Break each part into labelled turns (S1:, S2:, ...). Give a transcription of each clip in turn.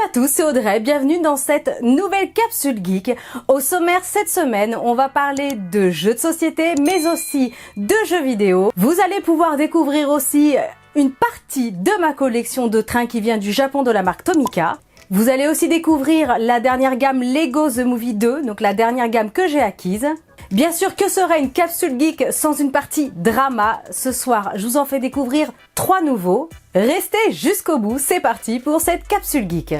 S1: à tous, c'est Audrey, bienvenue dans cette nouvelle capsule geek. Au sommaire cette semaine, on va parler de jeux de société mais aussi de jeux vidéo. Vous allez pouvoir découvrir aussi une partie de ma collection de trains qui vient du Japon de la marque Tomica. Vous allez aussi découvrir la dernière gamme Lego The Movie 2, donc la dernière gamme que j'ai acquise. Bien sûr, que serait une capsule geek sans une partie drama? Ce soir, je vous en fais découvrir 3 nouveaux. Restez jusqu'au bout, c'est parti pour cette capsule geek.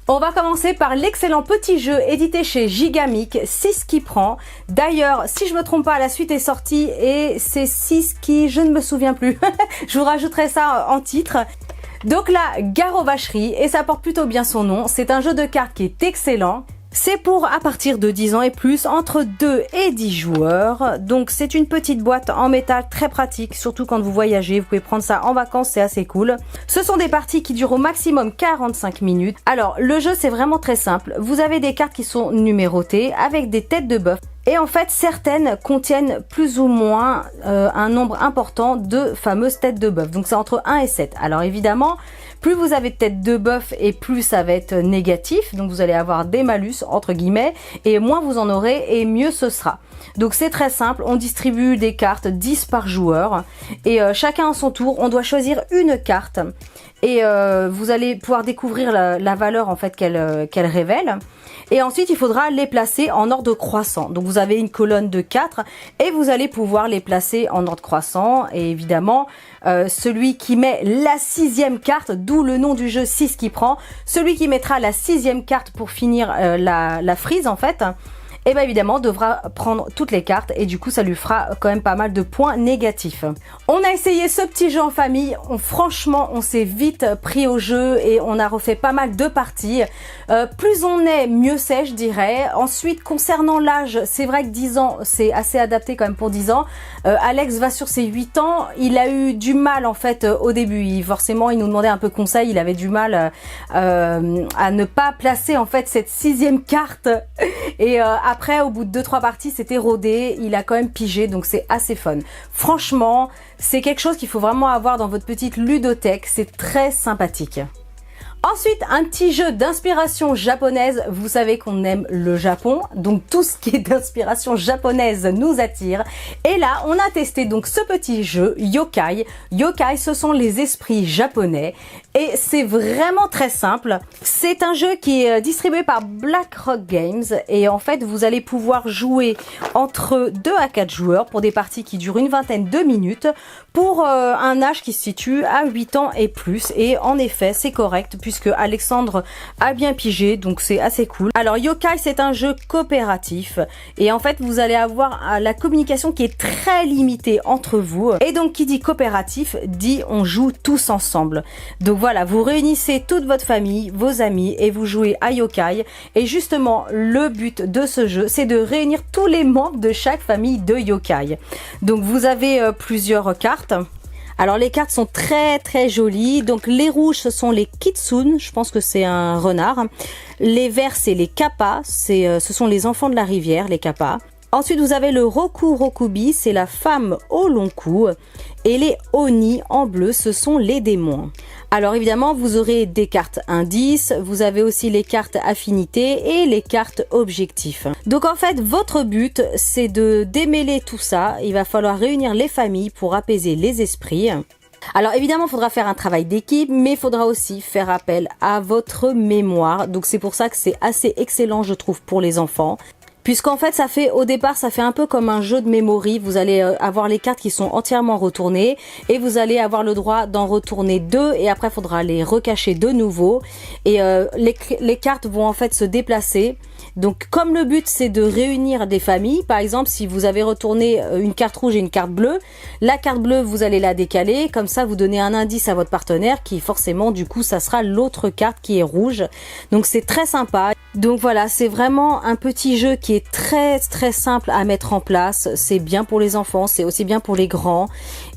S1: On va commencer par l'excellent petit jeu édité chez Gigamic, 6 qui prend. D'ailleurs, si je me trompe pas, la suite est sortie et c'est 6 qui, je ne me souviens plus. Je vous rajouterai ça en titre. Donc là, Gare aux Vacheries, et ça porte plutôt bien son nom, c'est un jeu de cartes qui est excellent. C'est pour à partir de 10 ans et plus, entre 2 et 10 joueurs. Donc c'est une petite boîte en métal très pratique, surtout quand vous voyagez, vous pouvez prendre ça en vacances, c'est assez cool. Ce sont des parties qui durent au maximum 45 minutes. Alors le jeu c'est vraiment très simple, vous avez des cartes qui sont numérotées avec des têtes de bœuf. Et en fait, certaines contiennent plus ou moins un nombre important de fameuses têtes de bœuf. Donc c'est entre 1 et 7. Alors évidemment, plus vous avez de têtes de bœuf et plus ça va être négatif. Donc vous allez avoir des malus entre guillemets et moins vous en aurez et mieux ce sera. Donc c'est très simple, on distribue des cartes 10 par joueur et chacun à son tour, on doit choisir une carte et vous allez pouvoir découvrir la valeur en fait qu'elle révèle. Et ensuite, il faudra les placer en ordre croissant. Donc, vous avez une colonne de 4 et vous allez pouvoir les placer en ordre croissant. Et évidemment, celui qui met la 6e carte, d'où le nom du jeu 6 qui prend, celui qui mettra la 6e carte pour finir la frise en fait, et bien évidemment devra prendre toutes les cartes et du coup ça lui fera quand même pas mal de points négatifs. On a essayé ce petit jeu en famille, franchement on s'est vite pris au jeu et on a refait pas mal de parties. Plus on est, mieux c'est je dirais. Ensuite concernant l'âge, c'est vrai que 10 ans c'est assez adapté quand même pour 10 ans. Alex va sur ses 8 ans, il a eu du mal en fait au début, forcément il nous demandait un peu conseil, il avait du mal à ne pas placer en fait cette 6e carte et après, au bout de 2-3 parties, c'était rodé, il a quand même pigé, donc c'est assez fun. Franchement, c'est quelque chose qu'il faut vraiment avoir dans votre petite ludothèque, c'est très sympathique. Ensuite, un petit jeu d'inspiration japonaise. Vous savez qu'on aime le Japon, donc tout ce qui est d'inspiration japonaise nous attire. Et là, on a testé donc ce petit jeu Yokai. Yokai, ce sont les esprits japonais et c'est vraiment très simple. C'est un jeu qui est distribué par BlackRock Games et en fait, vous allez pouvoir jouer entre 2 à 4 joueurs pour des parties qui durent une vingtaine de minutes pour un âge qui se situe à 8 ans et plus. Et en effet, c'est correct puisque Alexandre a bien pigé, donc c'est assez cool. Alors Yokai, c'est un jeu coopératif et en fait vous allez avoir la communication qui est très limitée entre vous et donc qui dit coopératif dit on joue tous ensemble. Donc voilà, vous réunissez toute votre famille, vos amis et vous jouez à Yokai et justement le but de ce jeu c'est de réunir tous les membres de chaque famille de Yokai. Donc vous avez plusieurs cartes. Alors les cartes sont très très jolies, donc les rouges ce sont les kitsune, je pense que c'est un renard. Les verts c'est les kappa, ce sont les enfants de la rivière, les kappa. Ensuite vous avez le roku rokubi, c'est la femme au long cou. Et les oni en bleu, ce sont les démons. Alors évidemment, vous aurez des cartes indices, vous avez aussi les cartes affinités et les cartes objectifs. Donc en fait, votre but, c'est de démêler tout ça. Il va falloir réunir les familles pour apaiser les esprits. Alors évidemment, il faudra faire un travail d'équipe, mais il faudra aussi faire appel à votre mémoire. Donc c'est pour ça que c'est assez excellent, je trouve, pour les enfants. Puisqu'en fait, au départ, ça fait un peu comme un jeu de memory. Vous allez avoir les cartes qui sont entièrement retournées et vous allez avoir le droit d'en retourner 2 et après, il faudra les recacher de nouveau. Et les cartes vont en fait se déplacer. Donc, comme le but, c'est de réunir des familles, par exemple, si vous avez retourné une carte rouge et une carte bleue, la carte bleue, vous allez la décaler. Comme ça, vous donnez un indice à votre partenaire qui, forcément, du coup, ça sera l'autre carte qui est rouge. Donc, c'est très sympa. Donc, voilà, c'est vraiment un petit jeu qui est très, très simple à mettre en place. C'est bien pour les enfants, c'est aussi bien pour les grands.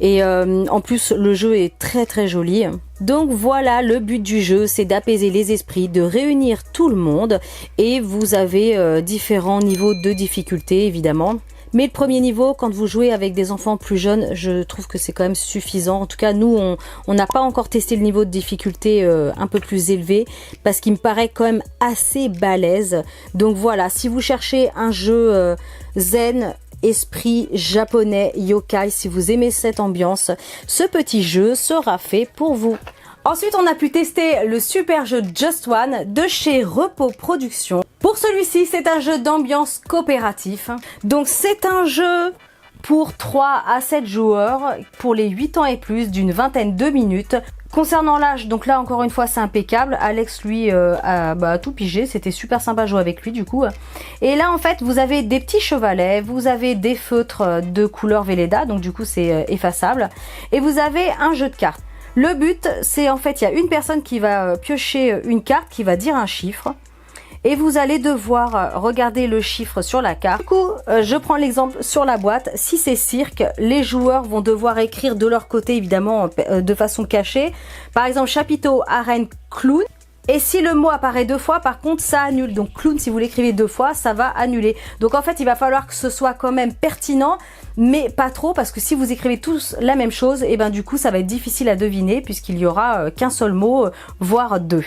S1: Et en plus, le jeu est très, très joli. Donc voilà, le but du jeu, c'est d'apaiser les esprits, de réunir tout le monde et vous avez différents niveaux de difficulté évidemment. Mais le premier niveau, quand vous jouez avec des enfants plus jeunes, je trouve que c'est quand même suffisant. En tout cas, nous, on n'a pas encore testé le niveau de difficulté un peu plus élevé parce qu'il me paraît quand même assez balèze. Donc voilà, si vous cherchez un jeu zen, esprit japonais, yokai, si vous aimez cette ambiance, ce petit jeu sera fait pour vous. Ensuite, on a pu tester le super jeu Just One de chez Repos Productions. Pour celui-ci, c'est un jeu d'ambiance coopératif. Donc, c'est un jeu pour 3 à 7 joueurs, pour les 8 ans et plus, d'une vingtaine de minutes. Concernant l'âge, donc là, encore une fois, c'est impeccable. Alex, lui, a tout pigé. C'était super sympa de jouer avec lui, du coup. Et là, en fait, vous avez des petits chevalets, vous avez des feutres de couleur Velleda, donc du coup, c'est effaçable. Et vous avez un jeu de cartes. Le but, c'est en fait, il y a une personne qui va piocher une carte, qui va dire un chiffre. Et vous allez devoir regarder le chiffre sur la carte. Du coup, je prends l'exemple sur la boîte. Si c'est cirque, les joueurs vont devoir écrire de leur côté, évidemment, de façon cachée. Par exemple, chapiteau, arène, clown. Et si le mot apparaît 2 fois, par contre, ça annule. Donc clown, si vous l'écrivez 2 fois, ça va annuler. Donc en fait, il va falloir que ce soit quand même pertinent, mais pas trop, parce que si vous écrivez tous la même chose, et ben du coup, ça va être difficile à deviner, puisqu'il y aura qu'un seul mot, voire 2.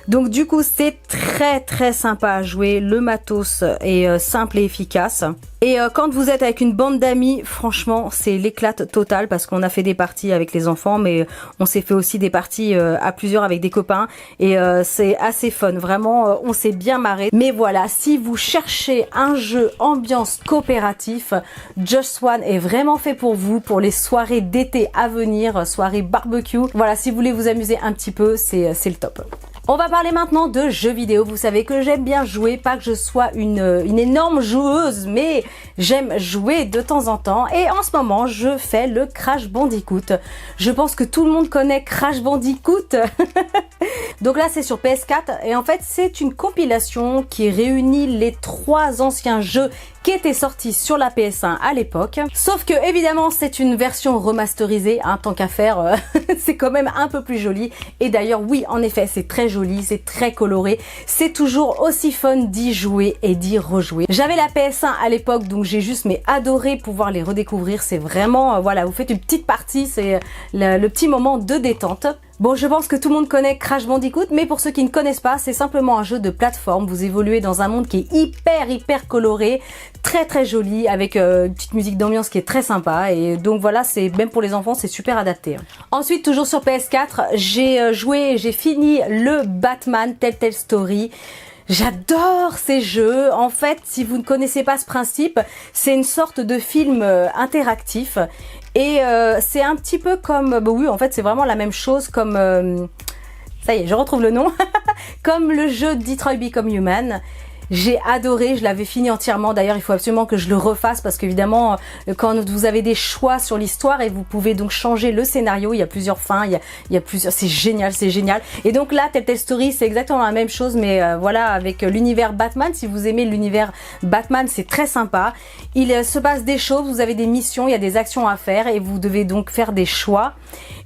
S1: Donc du coup, c'est très sympa à jouer. Le matos est simple et efficace. Et quand vous êtes avec une bande d'amis, franchement, c'est l'éclate totale parce qu'on a fait des parties avec les enfants, mais on s'est fait aussi des parties à plusieurs avec des copains. Et c'est assez fun, vraiment, on s'est bien marré. Mais voilà, si vous cherchez un jeu ambiance coopératif, Just One est vraiment fait pour vous, pour les soirées d'été à venir, soirées barbecue. Voilà, si vous voulez vous amuser un petit peu, c'est le top. On va parler maintenant de jeux vidéo. Vous savez que j'aime bien jouer, pas que je sois une énorme joueuse, mais j'aime jouer de temps en temps. Et en ce moment, je fais le Crash Bandicoot. Je pense que tout le monde connaît Crash Bandicoot. Donc là, c'est sur PS4 et en fait, c'est une compilation qui réunit les 3 anciens jeux qui étaient sortis sur la PS1 à l'époque. Sauf que, évidemment, c'est une version remasterisée, hein, tant qu'à faire, c'est quand même un peu plus joli. Et d'ailleurs, oui, en effet, c'est très joli, c'est très coloré. C'est toujours aussi fun d'y jouer et d'y rejouer. J'avais la PS1 à l'époque, donc j'ai juste adoré pouvoir les redécouvrir. C'est vraiment, voilà, vous faites une petite partie, c'est le petit moment de détente. Bon, je pense que tout le monde connaît Crash Bandicoot, mais pour ceux qui ne connaissent pas, c'est simplement un jeu de plateforme. Vous évoluez dans un monde qui est hyper coloré, très joli, avec une petite musique d'ambiance qui est très sympa. Et donc voilà, c'est même pour les enfants, c'est super adapté. Ensuite, toujours sur PS4, j'ai fini le Batman Telltale Story. J'adore ces jeux. En fait, si vous ne connaissez pas ce principe, c'est une sorte de film interactif. Et c'est un petit peu comme... Bah oui, en fait, c'est vraiment la même chose comme... ça y est, je retrouve le nom. Comme le jeu Detroit Become Human. J'ai adoré, je l'avais fini entièrement. D'ailleurs, il faut absolument que je le refasse parce qu'évidemment, quand vous avez des choix sur l'histoire et vous pouvez donc changer le scénario, il y a plusieurs fins, il y a plusieurs... C'est génial, c'est génial. Et donc là, Telltale Story, c'est exactement la même chose, mais voilà, avec l'univers Batman. Si vous aimez l'univers Batman, c'est très sympa. Il se passe des choses, vous avez des missions, il y a des actions à faire et vous devez donc faire des choix.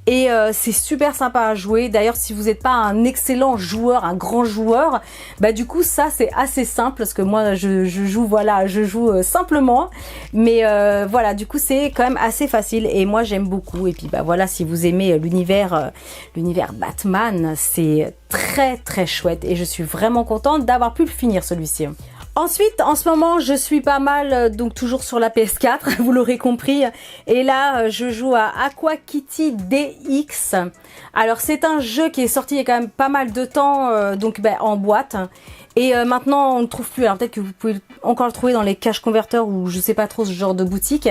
S1: Et c'est super sympa à jouer. D'ailleurs, si vous n'êtes pas un excellent joueur, un grand joueur, bah du coup ça c'est assez simple parce que moi je joue simplement. Mais voilà, du coup c'est quand même assez facile et moi j'aime beaucoup. Et puis bah voilà, si vous aimez l'univers Batman, c'est très chouette et je suis vraiment contente d'avoir pu le finir celui-ci. Ensuite, en ce moment, je suis pas mal, donc toujours sur la PS4, vous l'aurez compris. Et là, je joue à Aqua Kitty DX. Alors, c'est un jeu qui est sorti il y a quand même pas mal de temps, donc en boîte. Et maintenant, on ne trouve plus. Alors peut-être que vous pouvez encore le trouver dans les cash converteurs ou je sais pas trop ce genre de boutique.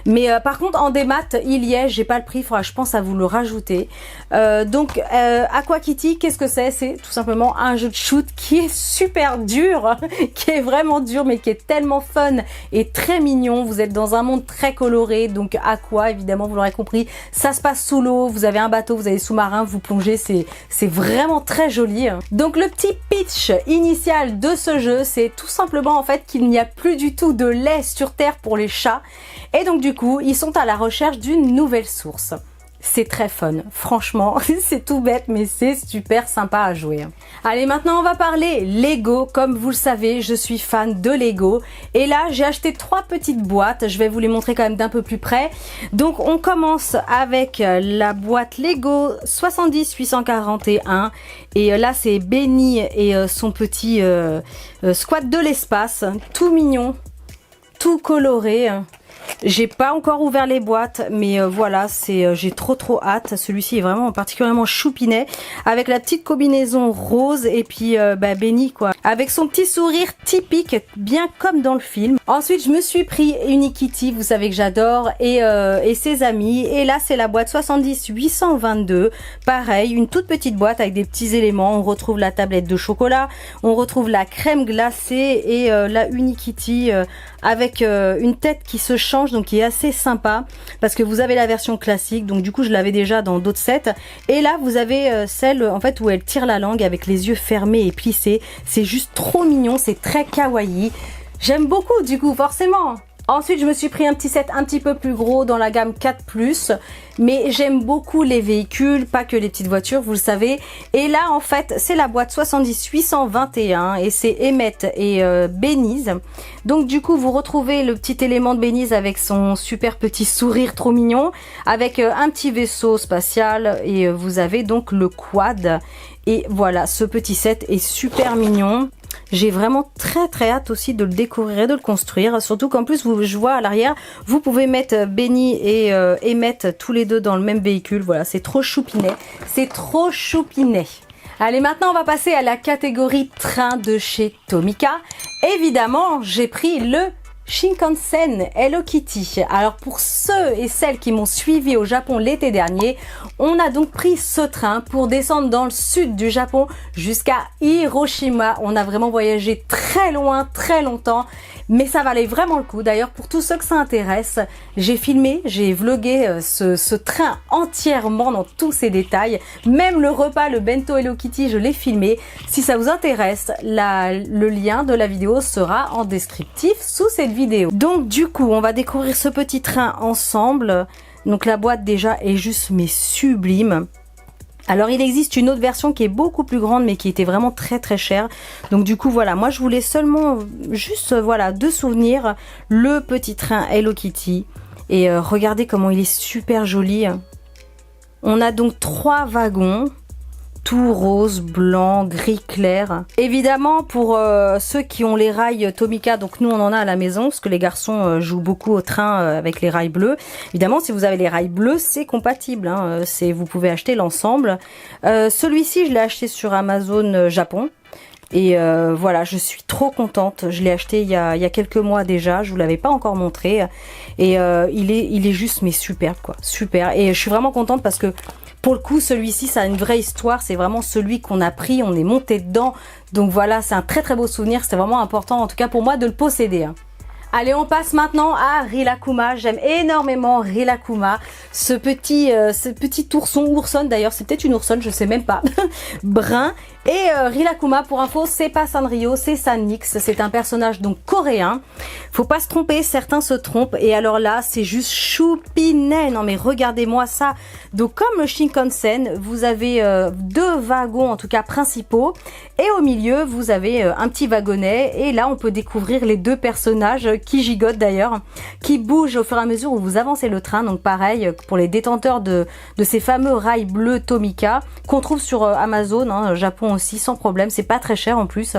S1: Mais par contre, en démat, il y est. J'ai pas le prix. Il faudra, je pense, à vous le rajouter. Donc, Aqua Kitty, qu'est-ce que c'est? C'est tout simplement un jeu de shoot qui est super dur, qui est vraiment dur, mais qui est tellement fun et très mignon. Vous êtes dans un monde très coloré. Donc, Aqua, évidemment, vous l'aurez compris. Ça se passe sous l'eau. Vous avez un bateau, vous avez des sous-marins, vous plongez. C'est vraiment très joli. Donc, le petit pitch initial de ce jeu, c'est tout simplement en fait qu'il n'y a plus du tout de lait sur terre pour les chats et donc du coup ils sont à la recherche d'une nouvelle source. c'est très fun. Franchement, c'est tout bête, mais c'est super sympa à jouer. Allez, maintenant on va parler Lego. Comme vous le savez, je suis fan de Lego. Et là, j'ai acheté 3 petites boîtes. Je vais vous les montrer quand même d'un peu plus près. Donc, on commence avec la boîte Lego 70-841. Et là, c'est Benny et son petit squat de l'espace. Tout mignon, tout coloré. J'ai pas encore ouvert les boîtes, mais voilà, j'ai trop hâte. Celui-ci est vraiment particulièrement choupinet, avec la petite combinaison rose et puis Benny quoi, avec son petit sourire typique, bien comme dans le film. Ensuite, je me suis pris Unikitty, vous savez que j'adore, et ses amis. Et là, c'est la boîte 70-822. Pareil, une toute petite boîte avec des petits éléments. On retrouve la tablette de chocolat, on retrouve la crème glacée et la Unikitty avec une tête qui se change, donc qui est assez sympa parce que vous avez la version classique, donc du coup je l'avais déjà dans d'autres sets, et là vous avez celle en fait où elle tire la langue avec les yeux fermés et plissés. C'est juste trop mignon, c'est très kawaii, j'aime beaucoup du coup forcément. Ensuite, je me suis pris un petit set un petit peu plus gros dans la gamme 4+, mais j'aime beaucoup les véhicules, pas que les petites voitures, vous le savez. Et là, en fait, c'est la boîte 70-821 et c'est Emmett et Benny's. Donc, du coup, vous retrouvez le petit élément de Benny's avec son super petit sourire trop mignon, avec un petit vaisseau spatial, et vous avez donc le quad. Et voilà, ce petit set est super mignon. J'ai vraiment très hâte aussi de le découvrir et de le construire. Surtout qu'en plus, je vois à l'arrière, vous pouvez mettre Benny et Emmett tous les deux dans le même véhicule. Voilà, c'est trop choupinet. C'est trop choupinet. Allez, maintenant, on va passer à la catégorie train de chez Tomica. Évidemment, j'ai pris le Shinkansen Hello Kitty. Alors pour ceux et celles qui m'ont suivi au Japon l'été dernier, on a donc pris ce train pour descendre dans le sud du Japon jusqu'à Hiroshima. On a vraiment voyagé très loin, très longtemps, mais ça valait vraiment le coup. D'ailleurs, pour tous ceux que ça intéresse, j'ai filmé, j'ai vlogué ce train entièrement dans tous ses détails. Même le repas, le bento Hello Kitty, je l'ai filmé. Si ça vous intéresse, le lien de la vidéo sera en descriptif sous cette vidéo. Donc du coup, on va découvrir ce petit train ensemble. Donc la boîte déjà est juste mais sublime. Alors il existe une autre version qui est beaucoup plus grande mais qui était vraiment très chère. Donc du coup voilà, moi je voulais seulement juste voilà de souvenirs le petit train Hello Kitty. Et regardez comment il est super joli. On a donc 3 wagons. Tout rose, blanc, gris clair. Évidemment, pour ceux qui ont les rails Tomica, donc nous on en a à la maison, parce que les garçons jouent beaucoup au train avec les rails bleus. Évidemment, si vous avez les rails bleus, c'est compatible. Hein, vous pouvez acheter l'ensemble. Celui-ci, je l'ai acheté sur Amazon Japon. Et voilà, je suis trop contente. Je l'ai acheté il y a quelques mois déjà. Je vous l'avais pas encore montré. Et il est juste mais superbe quoi, super. Et je suis vraiment contente parce que pour le coup, celui-ci, ça a une vraie histoire. C'est vraiment celui qu'on a pris, on est monté dedans. Donc voilà, c'est un très très beau souvenir. C'était vraiment important, en tout cas pour moi, de le posséder. Allez, on passe maintenant à Rilakkuma. J'aime énormément Rilakkuma. Ce petit ourson d'ailleurs, c'est peut-être une oursonne, je sais même pas, brun. Et Rilakkuma, pour info, c'est pas Sanrio, c'est Sanix. C'est un personnage donc coréen. Faut pas se tromper, certains se trompent. Et alors là, c'est juste choupinet. Non mais regardez-moi ça. Donc comme le Shinkansen, vous avez 2 wagons en tout cas principaux. Et au milieu, vous avez un petit wagonnet. Et là, on peut découvrir les 2 personnages qui gigotent d'ailleurs, qui bougent au fur et à mesure où vous avancez le train. Donc pareil, pour les détenteurs de ces fameux rails bleus Tomica, qu'on trouve sur Amazon, hein, Japon aussi, sans problème. C'est pas très cher en plus.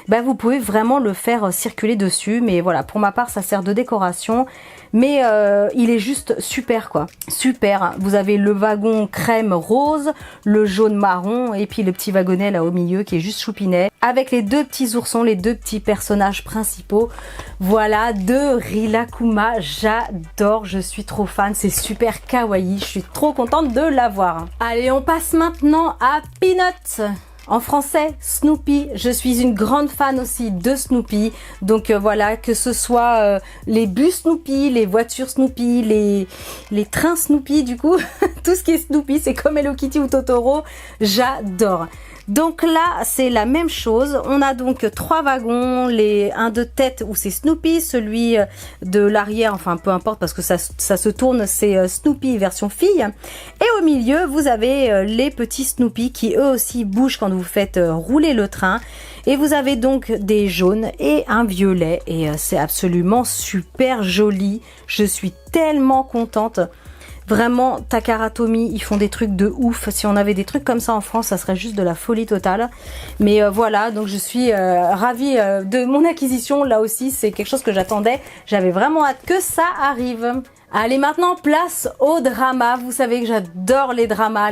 S1: Bah, vous pouvez vraiment le faire circuler dessus. Mais voilà, pour ma part, ça sert de décoration. Mais il est juste super quoi, super. Vous avez le wagon crème rose, le jaune marron et puis le petit wagonnet là au milieu qui est juste choupinet. Avec les 2 petits oursons, les 2 petits personnages principaux. Voilà, de Rilakkuma, j'adore, je suis trop fan, c'est super kawaii, je suis trop contente de l'avoir. Allez, on passe maintenant à Peanuts. En français, Snoopy. Je suis une grande fan aussi de Snoopy. Donc voilà, que ce soit les bus Snoopy, les voitures Snoopy, les trains Snoopy du coup. Tout ce qui est Snoopy, c'est comme Hello Kitty ou Totoro. J'adore. Donc là, c'est la même chose. On a donc 3 wagons, un de tête où c'est Snoopy, celui de l'arrière, enfin peu importe parce que ça se tourne, c'est Snoopy version fille. Et au milieu, vous avez les petits Snoopy qui eux aussi bougent quand vous faites rouler le train. Et vous avez donc des jaunes et un violet et c'est absolument super joli. Je suis tellement contente. Vraiment, Takara Tomy, ils font des trucs de ouf. Si on avait des trucs comme ça en France, ça serait juste de la folie totale. Mais voilà, donc je suis ravie de mon acquisition. Là aussi, c'est quelque chose que j'attendais. J'avais vraiment hâte que ça arrive. Allez, maintenant place au drama. Vous savez que j'adore les dramas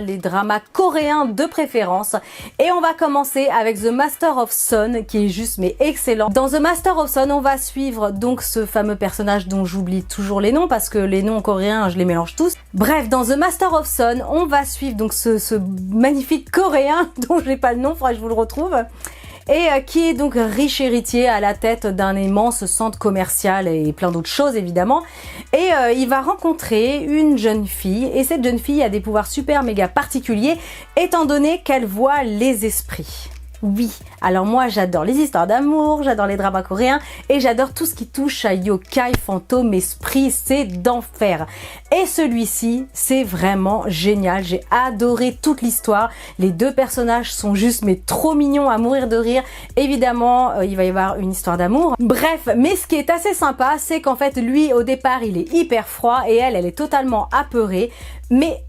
S1: coréens de préférence. Et on va commencer avec The Master of Sun qui est juste mais excellent. Dans The Master of Sun, on va suivre donc ce fameux personnage dont j'oublie toujours les noms parce que les noms coréens, je les mélange tous. Bref, dans The Master of Sun, on va suivre donc ce magnifique coréen dont j'ai pas le nom, faudrait que je vous le retrouve. Et qui est donc riche héritier à la tête d'un immense centre commercial et plein d'autres choses évidemment. Et il va rencontrer une jeune fille et cette jeune fille a des pouvoirs super méga particuliers étant donné qu'elle voit les esprits. Oui, alors moi j'adore les histoires d'amour, j'adore les dramas coréens et j'adore tout ce qui touche à yokai, fantômes, esprits, c'est d'enfer. Et celui-ci, c'est vraiment génial, j'ai adoré toute l'histoire, les deux personnages sont juste mais trop mignons à mourir de rire. Évidemment, il va y avoir une histoire d'amour. Bref, mais ce qui est assez sympa, c'est qu'en fait lui au départ il est hyper froid et elle est totalement apeurée, mais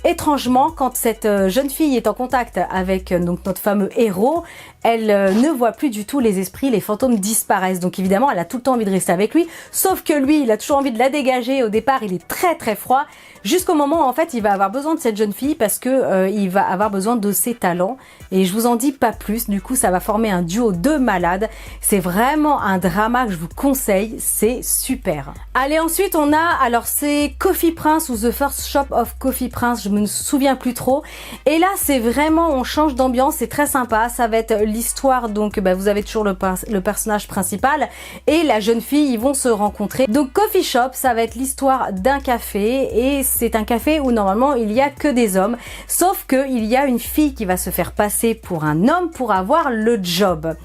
S1: étrangement, quand cette jeune fille est en contact avec donc notre fameux héros, elle ne voit plus du tout les esprits, les fantômes disparaissent. Donc évidemment, elle a tout le temps envie de rester avec lui, sauf que lui, il a toujours envie de la dégager. Au départ, il est très très froid, jusqu'au moment où en fait, il va avoir besoin de cette jeune fille parce que il va avoir besoin de ses talents. Et je vous en dis pas plus, du coup, ça va former un duo de malades. C'est vraiment un drama que je vous conseille, c'est super. Allez, ensuite, on a, alors c'est Coffee Prince ou The First Shop of Coffee Prince, je me souviens plus trop. Et là, c'est vraiment, on change d'ambiance, c'est très sympa. Ça va être l'histoire, donc vous avez toujours le personnage principal et la jeune fille, ils vont se rencontrer. Donc Coffee Shop, ça va être l'histoire d'un café et c'est un café où normalement il y a que des hommes, sauf que il y a une fille qui va se faire passer pour un homme pour avoir le job.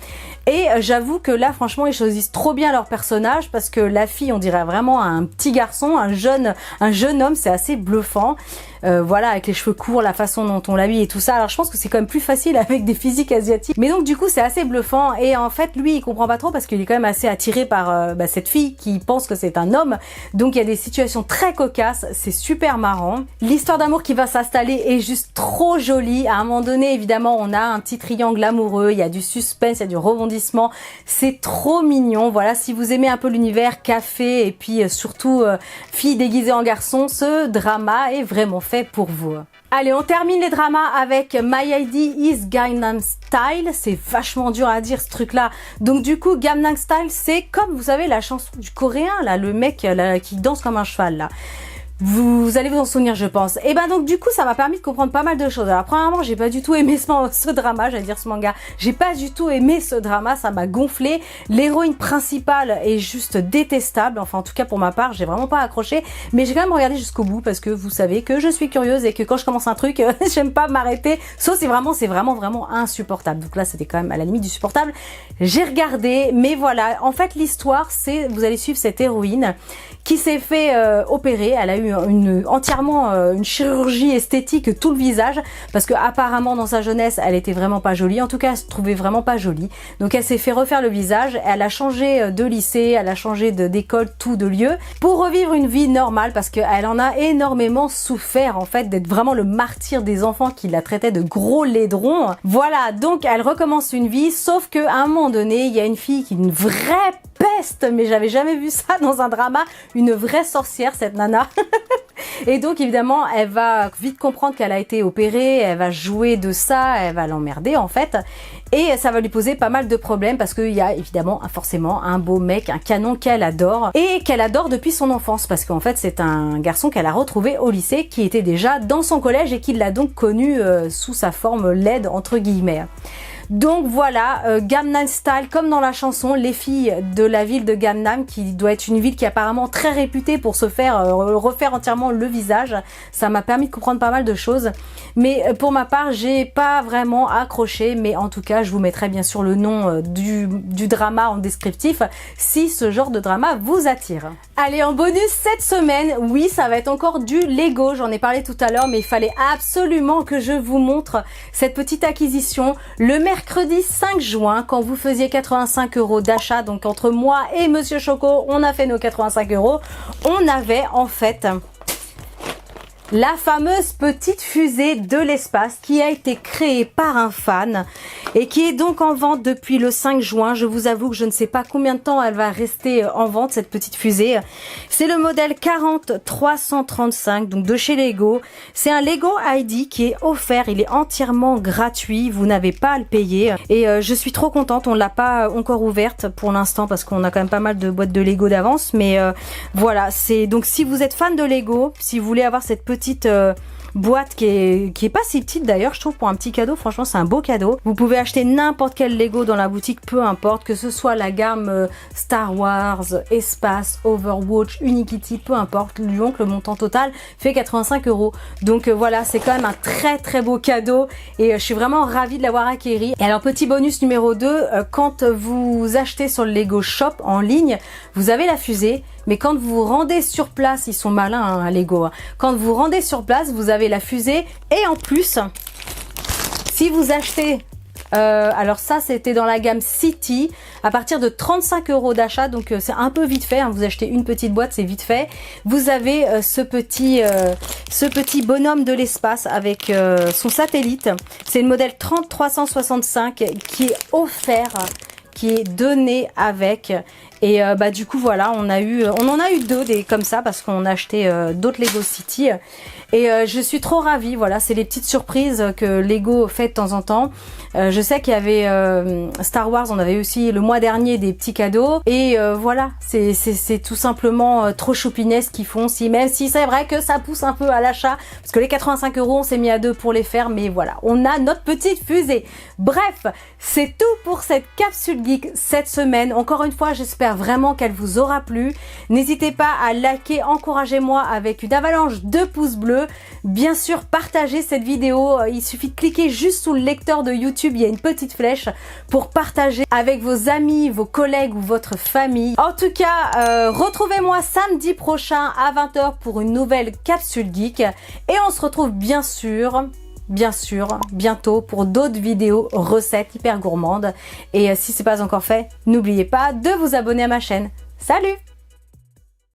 S1: Et j'avoue que là, franchement, ils choisissent trop bien leur personnage parce que la fille, on dirait vraiment un petit garçon, un jeune homme, c'est assez bluffant. Voilà, avec les cheveux courts, la façon dont on l'habille et tout ça. Alors je pense que c'est quand même plus facile avec des physiques asiatiques. Mais donc du coup, c'est assez bluffant. Et en fait, lui, il comprend pas trop parce qu'il est quand même assez attiré par cette fille qui pense que c'est un homme. Donc il y a des situations très cocasses. C'est super marrant. L'histoire d'amour qui va s'installer est juste trop jolie. À un moment donné, évidemment, on a un petit triangle amoureux. Il y a du suspense, il y a du rebondissement. C'est trop mignon. Voilà, si vous aimez un peu l'univers café et puis surtout fille déguisée en garçon, ce drama est vraiment fait pour vous. Allez, on termine les dramas avec My ID is Gangnam Style. C'est vachement dur à dire ce truc-là. Donc du coup, Gangnam Style, c'est comme, vous savez, la chanson du coréen, là, le mec là, qui danse comme un cheval, là. Vous allez vous en souvenir, je pense. Et ben donc du coup, ça m'a permis de comprendre pas mal de choses. Alors premièrement, j'ai pas du tout aimé ce drama, j'allais dire ce manga. J'ai pas du tout aimé ce drama, ça m'a gonflé. L'héroïne principale est juste détestable. Enfin, en tout cas pour ma part, j'ai vraiment pas accroché. Mais j'ai quand même regardé jusqu'au bout parce que vous savez que je suis curieuse et que quand je commence un truc, j'aime pas m'arrêter. Sauf c'est vraiment insupportable. Donc là, c'était quand même à la limite du supportable. J'ai regardé, mais voilà. En fait, l'histoire, c'est vous allez suivre cette héroïne qui s'est fait opérer. Elle a eu entièrement une chirurgie esthétique tout le visage parce que apparemment dans sa jeunesse elle était vraiment pas jolie, en tout cas elle se trouvait vraiment pas jolie, donc elle s'est fait refaire le visage, elle a changé de lycée, elle a changé d'école, tout de lieu pour revivre une vie normale parce qu'elle en a énormément souffert en fait d'être vraiment le martyr des enfants qui la traitaient de gros laidrons. Voilà, donc elle recommence une vie, sauf que à un moment donné il y a une fille qui est une vraie peste, mais j'avais jamais vu ça dans un drama, une vraie sorcière cette nana. Et donc évidemment elle va vite comprendre qu'elle a été opérée, elle va jouer de ça, elle va l'emmerder en fait, et ça va lui poser pas mal de problèmes parce qu'il y a évidemment forcément un beau mec, un canon qu'elle adore et qu'elle adore depuis son enfance parce qu'en fait c'est un garçon qu'elle a retrouvé au lycée qui était déjà dans son collège et qui l'a donc connu sous sa forme laide entre guillemets. Donc voilà, Gangnam Style, comme dans la chanson, les filles de la ville de Gangnam, qui doit être une ville qui est apparemment très réputée pour se faire refaire entièrement le visage. Ça m'a permis de comprendre pas mal de choses. Mais pour ma part, j'ai pas vraiment accroché, mais en tout cas, je vous mettrai bien sûr le nom du drama en descriptif si ce genre de drama vous attire. Allez, en bonus cette semaine, oui, ça va être encore du Lego. J'en ai parlé tout à l'heure, mais il fallait absolument que je vous montre cette petite acquisition le mercredi 5 juin, quand vous faisiez 85 € d'achat. Donc entre moi et Monsieur Choco, on a fait nos 85 €. On avait en fait la fameuse petite fusée de l'espace qui a été créée par un fan et qui est donc en vente depuis le 5 juin. Je vous avoue que je ne sais pas combien de temps elle va rester en vente, cette petite fusée. C'est le modèle 40335, donc de chez Lego. C'est un Lego ID qui est offert, il est entièrement gratuit, vous n'avez pas à le payer. Et je suis trop contente, on l'a pas encore ouverte pour l'instant parce qu'on a quand même pas mal de boîtes de Lego d'avance. Mais voilà, c'est donc si vous êtes fan de Lego, si vous voulez avoir cette petite boîte qui est pas si petite d'ailleurs, je trouve, pour un petit cadeau. Franchement, c'est un beau cadeau. Vous pouvez acheter n'importe quel Lego dans la boutique, peu importe, que ce soit la gamme Star Wars, Espace, Overwatch, Unikitty, peu importe. Donc le montant total fait 85 €. Donc voilà, c'est quand même un très très beau cadeau et je suis vraiment ravie de l'avoir acquéri. Et alors, petit bonus numéro 2, quand vous achetez sur le Lego Shop en ligne, vous avez la fusée. Mais quand vous vous rendez sur place, ils sont malins hein, Lego. Quand vous vous rendez sur place, vous avez la fusée. Et en plus, si vous achetez, alors ça c'était dans la gamme City, à partir de 35 € d'achat, donc c'est un peu vite fait. Hein, vous achetez une petite boîte, c'est vite fait. Vous avez ce petit bonhomme de l'espace avec son satellite. C'est le modèle 30365 qui est offert, qui est donné avec. Et bah du coup voilà, on en a eu deux des comme ça parce qu'on a acheté d'autres Lego City. Et je suis trop ravie, voilà, c'est les petites surprises que Lego fait de temps en temps. Je sais qu'il y avait Star Wars, on avait aussi le mois dernier des petits cadeaux. Et voilà, c'est tout simplement trop choupinesque qu'ils font. Même si c'est vrai que ça pousse un peu à l'achat, parce que les 85 €, on s'est mis à deux pour les faire. Mais voilà, on a notre petite fusée. Bref, c'est tout pour cette capsule geek cette semaine. Encore une fois, j'espère vraiment qu'elle vous aura plu. N'hésitez pas à liker, encouragez-moi avec une avalanche de pouces bleus. Bien sûr, partagez cette vidéo. Il suffit de cliquer juste sous le lecteur de YouTube. Il y a une petite flèche pour partager avec vos amis, vos collègues ou votre famille. En tout cas, retrouvez-moi samedi prochain à 20 h pour une nouvelle capsule geek. Et on se retrouve bien sûr, bientôt pour d'autres vidéos recettes hyper gourmandes. Et si c'est pas encore fait, n'oubliez pas de vous abonner à ma chaîne. Salut!